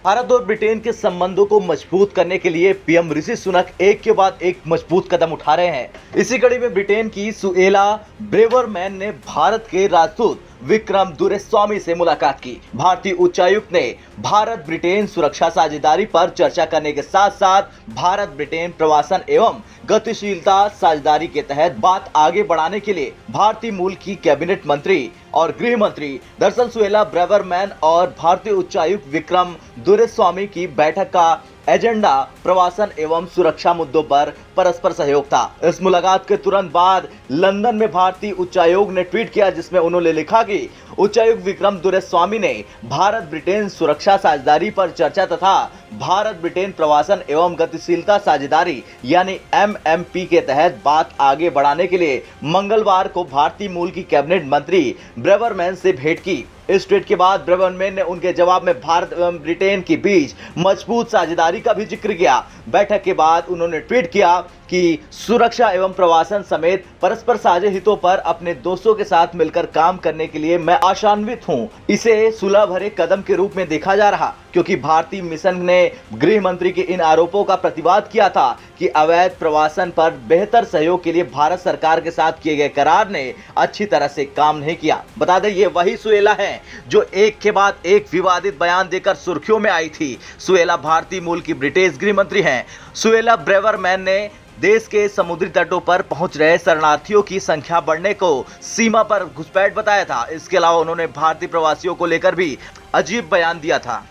भारत और ब्रिटेन के संबंधों को मजबूत करने के लिए पीएम ऋषि सुनक एक के बाद एक मजबूत कदम उठा रहे हैं। इसी कड़ी में ब्रिटेन की सुएला ब्रेवरमैन ने भारत के राजदूत विक्रम दुरेस्वामी से मुलाकात की। भारतीय उच्चायुक्त ने भारत ब्रिटेन सुरक्षा साझेदारी पर चर्चा करने के साथ साथ भारत ब्रिटेन प्रवासन एवं गतिशीलता साझेदारी के तहत बात आगे बढ़ाने के लिए भारतीय मूल की कैबिनेट मंत्री और गृह मंत्री दरअसल सुएला ब्रेवरमैन और भारतीय उच्चायुक्त विक्रम दुरेस्वामी की बैठक का एजेंडा प्रवासन एवं सुरक्षा मुद्दों पर परस्पर सहयोग था। इस मुलाकात के तुरंत बाद लंदन में भारतीय उच्चायोग ने ट्वीट किया, जिसमें उन्होंने लिखा कि उच्चायुक्त विक्रम दुरेस्वामी ने भारत ब्रिटेन सुरक्षा साझेदारी पर चर्चा तथा भारत ब्रिटेन प्रवासन एवं गतिशीलता साझेदारी यानी MMP के तहत बात आगे बढ़ाने के लिए मंगलवार को भारतीय मूल की कैबिनेट मंत्री ब्रेवरमैन से भेंट की। इस ट्वीट के बाद ब्रेवरमैन ने उनके जवाब में भारत एवं ब्रिटेन के बीच मजबूत साझेदारी का भी जिक्र किया। बैठक के बाद उन्होंने ट्वीट किया कि सुरक्षा एवं प्रवासन समेत परस्पर साझे हितों पर अपने दोस्तों के साथ मिलकर काम करने के लिए मैं आशान्वित हूं। इसे सुलह भरे कदम के रूप में देखा जा रहा, क्योंकि भारतीय मिशन ने गृह मंत्री के इन आरोपों का प्रतिवाद किया था कि अवैध प्रवासन पर बेहतर सहयोग के लिए भारत सरकार के साथ किए गए करार ने अच्छी तरह से काम नहीं किया। बता दें, ये वही सुएला है जो एक के बाद एक विवादित बयान देकर सुर्खियों में आई थी। सुएला भारतीय मूल की ब्रिटिश गृह मंत्री हैं। सुएला ब्रेवरमैन ने देश के समुद्री तटों पर पहुंच रहे शरणार्थियों की संख्या बढ़ने को सीमा पर घुसपैठ बताया था। इसके अलावा उन्होंने भारतीय प्रवासियों को लेकर भी अजीब बयान दिया था।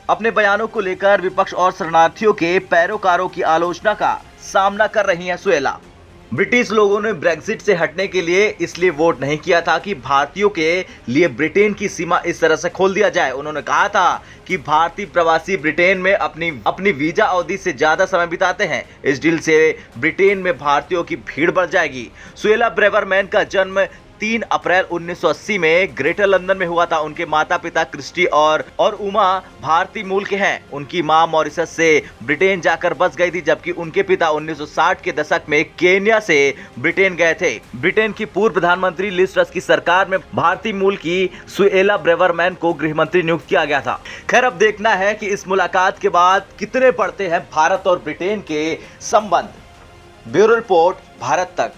अपने बयानों को लेकर विपक्ष और शरणार्थियों के पैरोकारों की आलोचना का सामना कर रही हैं सुएला। ब्रिटिश लोगों ने ब्रेक्जिट से हटने के लिए इसलिए वोट नहीं किया था कि भारतीयों के लिए ब्रिटेन की सीमा इस तरह से खोल दिया जाए। उन्होंने कहा था कि भारतीय प्रवासी ब्रिटेन में अपनी वीजा अवधि से ज्यादा समय बिताते हैं। इस डील से ब्रिटेन में भारतीयों की भीड़ बढ़ जाएगी। सुएला ब्रेवरमैन का जन्म 3 अप्रैल 1980 में ग्रेटर लंदन में हुआ था। उनके माता पिता क्रिस्टी और उमा भारतीय मूल के हैं। उनकी मां मॉरिशस से ब्रिटेन जाकर बस गई थी, जबकि उनके पिता 1960 के दशक में केन्या से ब्रिटेन गए थे। ब्रिटेन की पूर्व प्रधानमंत्री लिज ट्रस की सरकार में भारतीय मूल की सुएला ब्रेवरमैन को गृह मंत्री नियुक्त किया गया था। खैर, अब देखना है कि इस मुलाकात के बाद कितने बढ़ते हैं भारत और ब्रिटेन के संबंध। ब्यूरो रिपोर्ट, भारत तक।